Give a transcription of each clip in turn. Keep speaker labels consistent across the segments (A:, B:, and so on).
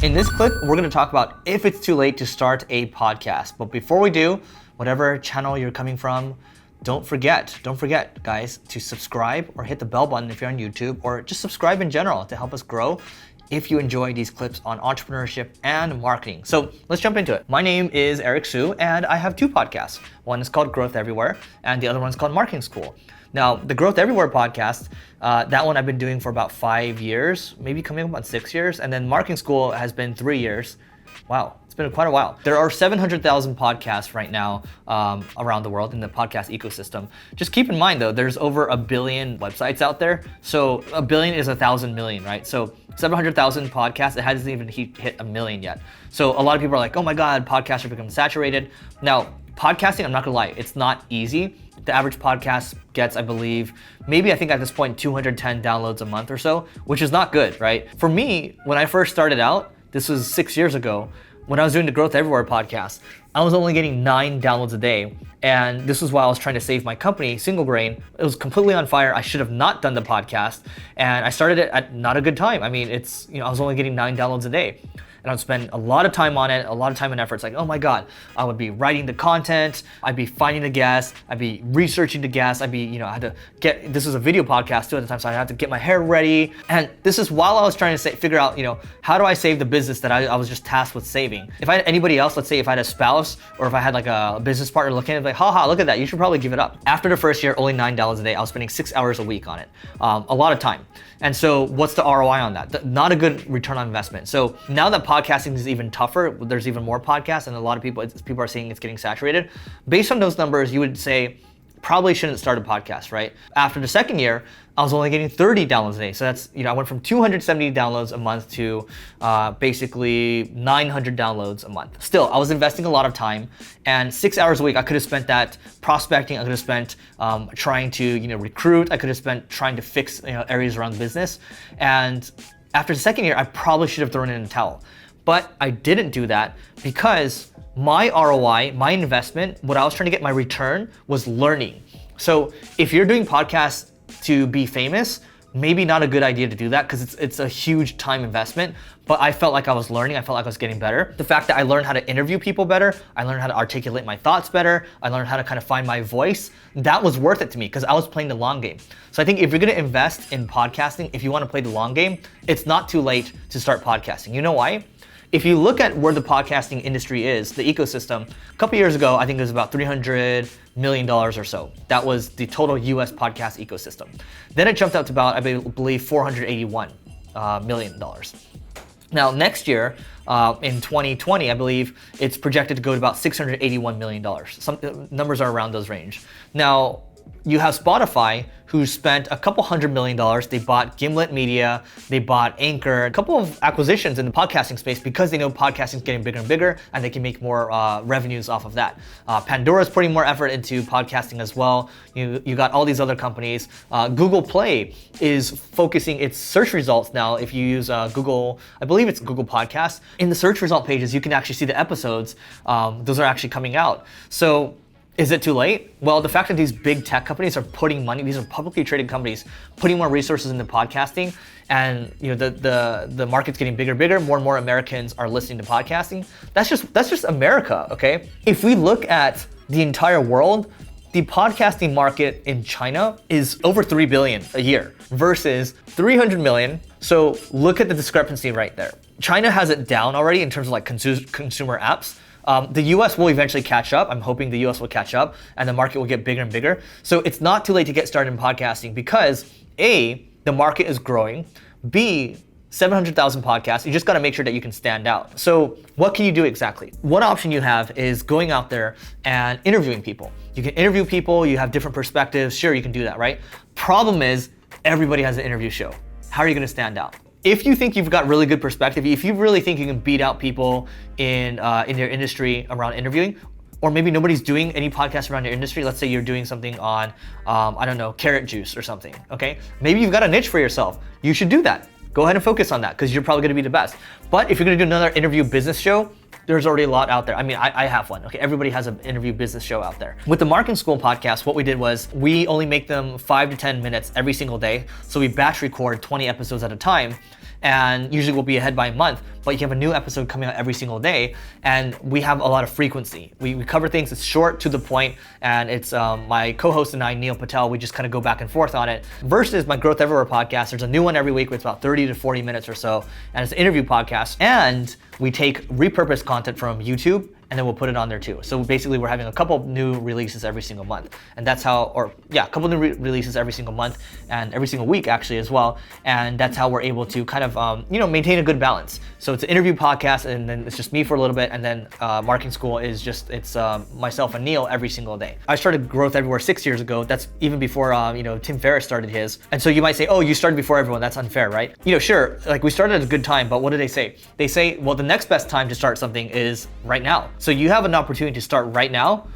A: In this clip, we're going to talk about if it's too late to start a podcast. But before we do, whatever channel you're coming from, don't forget, guys, to subscribe or hit the bell button if you're on YouTube, or just subscribe in general to help us grow if you enjoy these clips on entrepreneurship and marketing. So let's jump into it. My name is Eric Siu, and I have two podcasts. One is called Growth Everywhere, and the other one's called Marketing School. Now, the Growth Everywhere podcast, that one I've been doing for about 5 years, maybe coming up on 6 years, and then Marketing School has been 3 years. Wow, it's been quite a while. There are 700,000 podcasts right now around the world in the podcast ecosystem. Just keep in mind though, there's over 1 billion websites out there. So 1 billion is 1,000 million, right? So 700,000 podcasts, it hasn't even hit 1 million yet. So a lot of people are like, oh my God, podcasts are becoming saturated. Now, podcasting, I'm not gonna lie, it's not easy. The average podcast gets, I believe, maybe I think at this point, 210 downloads a month or so, which is not good, right? For me, when I first started out, this was 6 years ago, when I was doing the Growth Everywhere podcast, I was only getting 9 downloads a day. And this was while I was trying to save my company, Single Grain. It was completely on fire. I should have not done the podcast. And I started it at not a good time. I mean, I was only getting 9 downloads a day. And I'd spend a lot of time on it, a lot of time and effort. It's like, oh my God, I would be writing the content, I'd be finding the guests, I'd be researching the guests, I'd be, I had to this was a video podcast too at the time, so I had to get my hair ready. And this is while I was trying to figure out, how do I save the business that I was just tasked with saving? If I had anybody else, let's say if I had a spouse or if I had like a business partner looking at it, like, haha, look at that, you should probably give it up. After the first year, only $9 a day, I was spending 6 hours a week on it, a lot of time. And so what's the ROI on that? Not a good return on investment. So now that podcasting is even tougher, there's even more podcasts and a lot of people are saying it's getting saturated. Based on those numbers, you would say probably shouldn't start a podcast, right? After the second year, I was only getting 30 downloads a day. So that's, I went from 270 downloads a month to basically 900 downloads a month. Still, I was investing a lot of time, and 6 hours a week, I could have spent that prospecting, I could have spent trying to recruit, I could have spent trying to fix areas around the business. And after the second year, I probably should have thrown in a towel. But I didn't do that because my ROI, my investment, what I was trying to get my return was learning. So if you're doing podcasts to be famous, maybe not a good idea to do that because it's a huge time investment, but I felt like I was learning, I felt like I was getting better. The fact that I learned how to interview people better, I learned how to articulate my thoughts better, I learned how to kind of find my voice, that was worth it to me because I was playing the long game. So I think if you're gonna invest in podcasting, if you wanna play the long game, it's not too late to start podcasting. You know why? If you look at where the podcasting industry is, the ecosystem, a couple years ago, I think it was about $300 million or so. That was the total US podcast ecosystem. Then it jumped up to about, I believe, $481 million. Now, next year, in 2020, I believe it's projected to go to about $681 million. Some numbers are around those range. Now, you have Spotify, who spent a couple $100 million. They bought Gimlet Media, they bought Anchor, a couple of acquisitions in the podcasting space because they know podcasting is getting bigger and bigger and they can make more revenues off of that. Pandora's putting more effort into podcasting as well. You got all these other companies. Google Play is focusing its search results now. If you use Google, I believe it's Google Podcasts, in the search result pages, you can actually see the episodes. Those are actually coming out. So, is it too late? Well, the fact that these big tech companies are putting money, these are publicly traded companies, putting more resources into podcasting, and the market's getting bigger and bigger, more and more Americans are listening to podcasting. That's just America, okay? If we look at the entire world, the podcasting market in China is over 3 billion a year versus 300 million. So look at the discrepancy right there. China has it down already in terms of like consumer apps. The US will eventually catch up. I'm hoping the US will catch up and the market will get bigger and bigger. So it's not too late to get started in podcasting because A, the market is growing. B, 700,000 podcasts. You just got to make sure that you can stand out. So what can you do exactly? One option you have is going out there and interviewing people. You can interview people, you have different perspectives. Sure, you can do that, right? Problem is everybody has an interview show. How are you going to stand out? If you think you've got really good perspective, if you really think you can beat out people in your industry around interviewing, or maybe nobody's doing any podcasts around your industry, let's say you're doing something on, I don't know, carrot juice or something, okay? Maybe you've got a niche for yourself. You should do that. Go ahead and focus on that because you're probably gonna be the best. But if you're gonna do another interview business show, there's already a lot out there. I mean, I have one, okay? Everybody has an interview business show out there. With the Marketing School podcast, what we did was we only make them 5 to 10 minutes every single day. So we batch record 20 episodes at a time. and usually we'll be ahead by a month, but you have a new episode coming out every single day, and we have a lot of frequency. We cover things that's short to the point, and it's my co-host and I, Neil Patel, we just kind of go back and forth on it. Versus my Growth Everywhere podcast, there's a new one every week, it's about 30 to 40 minutes or so, and it's an interview podcast, and we take repurposed content from YouTube and then we'll put it on there too. So basically we're having a couple new releases every single month. And that's how, a couple new releases every single month and every single week actually as well. And that's how we're able to kind of, maintain a good balance. So it's an interview podcast, and then it's just me for a little bit. And then Marketing School is it's myself and Neil every single day. I started Growth Everywhere 6 years ago. That's even before, Tim Ferriss started his. And so you might say, oh, you started before everyone. That's unfair, right? Sure, like we started at a good time, but what do they say? They say, well, the next best time to start something is right now. So you have an opportunity to start right now.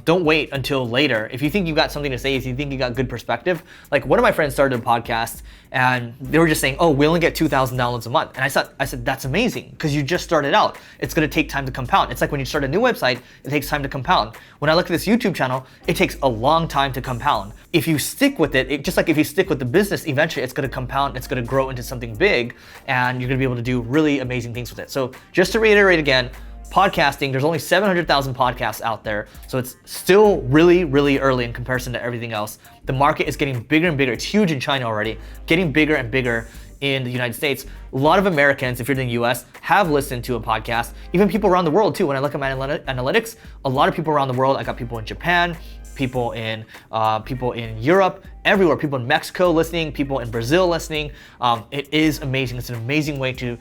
A: Don't wait until later. If you think you got something to say, if you think you got good perspective, like one of my friends started a podcast and they were just saying, oh, we only get 2,000 downloads a month. And I said, that's amazing because you just started out. It's gonna take time to compound. It's like when you start a new website, it takes time to compound. When I look at this YouTube channel, it takes a long time to compound. If you stick with it, just like if you stick with the business, eventually it's gonna compound, it's gonna grow into something big, and you're gonna be able to do really amazing things with it. So just to reiterate again, podcasting, there's only 700,000 podcasts out there, so it's still really, really early in comparison to everything else. The market is getting bigger and bigger. It's huge in China already, getting bigger and bigger in the United States. A lot of Americans, if you're in the US, have listened to a podcast. Even people around the world too. When I look at my analytics, a lot of people around the world. I got people in Japan, people in Europe, everywhere, people in Mexico listening, people in Brazil listening. It is amazing. It's an amazing way to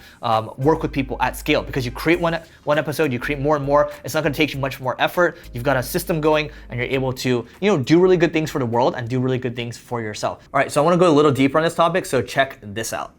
A: work with people at scale because you create one episode, you create more and more. It's not gonna take you much more effort. You've got a system going and you're able to do really good things for the world and do really good things for yourself. All right, so I wanna go a little deeper on this topic, so check this out.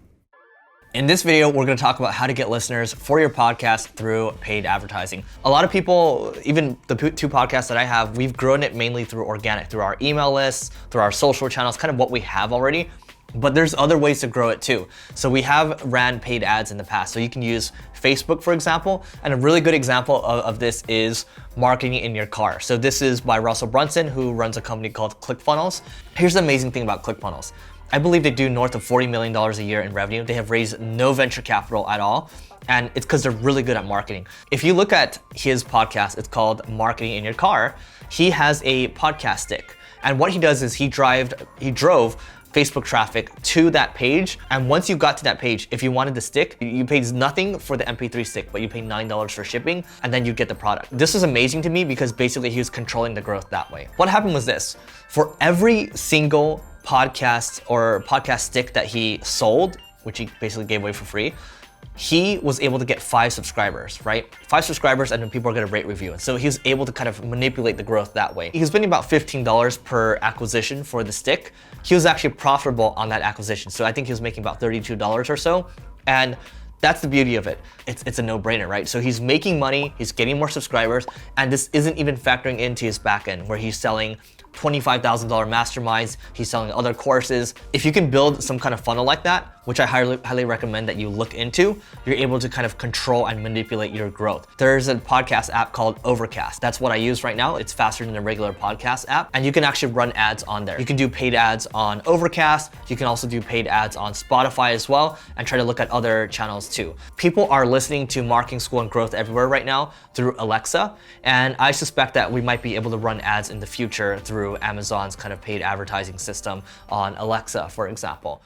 A: In this video, we're gonna talk about how to get listeners for your podcast through paid advertising. A lot of people, even the two podcasts that I have, we've grown it mainly through organic, through our email lists, through our social channels, kind of what we have already. But there's other ways to grow it too. So we have ran paid ads in the past. So you can use Facebook, for example, and a really good example of this is marketing in your car. So this is by Russell Brunson, who runs a company called ClickFunnels. Here's the amazing thing about ClickFunnels. I believe they do north of $40 million a year in revenue. They have raised no venture capital at all. And it's because they're really good at marketing. If you look at his podcast, it's called Marketing in Your Car. He has a podcast stick. And what he does is he drove Facebook traffic to that page. And once you got to that page, if you wanted the stick, you paid nothing for the MP3 stick, but you pay $9 for shipping, and then you get the product. This is amazing to me because basically he was controlling the growth that way. What happened was this: for every single podcast or podcast stick that he sold, which he basically gave away for free, he was able to get 5 subscribers, right? 5 subscribers, and then people are gonna rate review. And so he was able to kind of manipulate the growth that way. He was spending about $15 per acquisition for the stick. He was actually profitable on that acquisition. So I think he was making about $32 or so. And that's the beauty of it. It's a no-brainer, right? So he's making money, he's getting more subscribers, and this isn't even factoring into his back end where he's selling $25,000 masterminds, he's selling other courses. If you can build some kind of funnel like that, which I highly recommend that you look into, you're able to kind of control and manipulate your growth. There's a podcast app called Overcast. That's what I use right now. It's faster than a regular podcast app, and you can actually run ads on there. You can do paid ads on Overcast. You can also do paid ads on Spotify as well, and try to look at other channels too. People are listening to Marketing School and Growth Everywhere right now through Alexa, and I suspect that we might be able to run ads in the future through Amazon's kind of paid advertising system on Alexa, for example.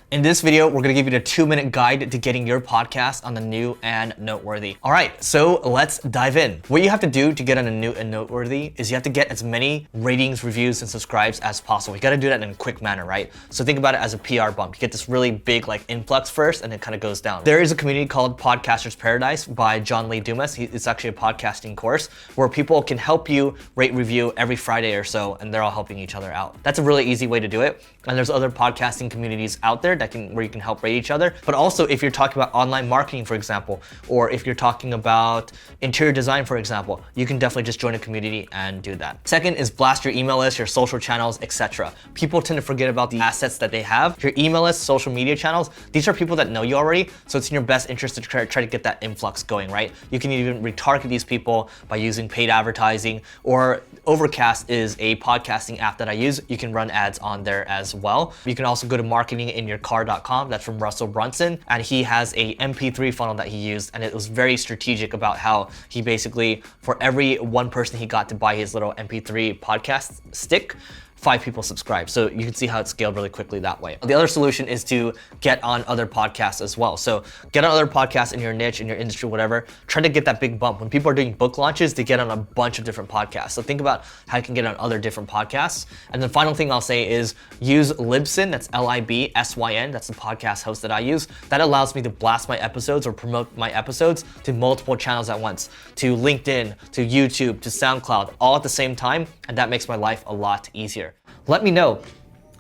A: In this video, we're gonna give you a 2-minute guide to getting your podcast on the New and Noteworthy. All right, so let's dive in. What you have to do to get on the New and Noteworthy is you have to get as many ratings, reviews, and subscribes as possible. You gotta do that in a quick manner, right? So think about it as a PR bump. You get this really big like influx first, and it kind of goes down. There is a community called Podcasters Paradise by John Lee Dumas. It's actually a podcasting course where people can help you rate review every Friday or so, and they're all helping each other out. That's a really easy way to do it. And there's other podcasting communities out there where you can help rate each other. But also if you're talking about online marketing, for example, or if you're talking about interior design, for example, you can definitely just join a community and do that. Second is blast your email list, your social channels, etc. People tend to forget about the assets that they have. Your email list, social media channels, these are people that know you already, so it's in your best interest to try to get that influx going, right? You can even retarget these people by using paid advertising, or Overcast is a podcasting app that I use. You can run ads on there as well. You can also go to Marketing in Your car.com. That's from Russell Brunson. And he has a MP3 funnel that he used, and it was very strategic about how he basically, for every one person he got to buy his little MP3 podcast stick, 5 people subscribe. So you can see how it scaled really quickly that way. The other solution is to get on other podcasts as well. So get on other podcasts in your niche, in your industry, whatever. Try to get that big bump. When people are doing book launches, they get on a bunch of different podcasts. So think about how you can get on other different podcasts. And the final thing I'll say is use Libsyn. That's Libsyn. That's the podcast host that I use. That allows me to blast my episodes or promote my episodes to multiple channels at once, to LinkedIn, to YouTube, to SoundCloud, all at the same time. And that makes my life a lot easier. Let me know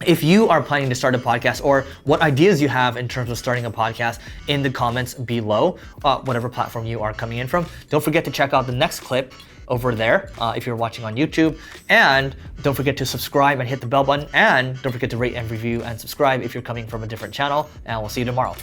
A: if you are planning to start a podcast or what ideas you have in terms of starting a podcast in the comments below, whatever platform you are coming in from. Don't forget to check out the next clip over there if you're watching on YouTube. And don't forget to subscribe and hit the bell button. And don't forget to rate and review and subscribe if you're coming from a different channel. And we'll see you tomorrow.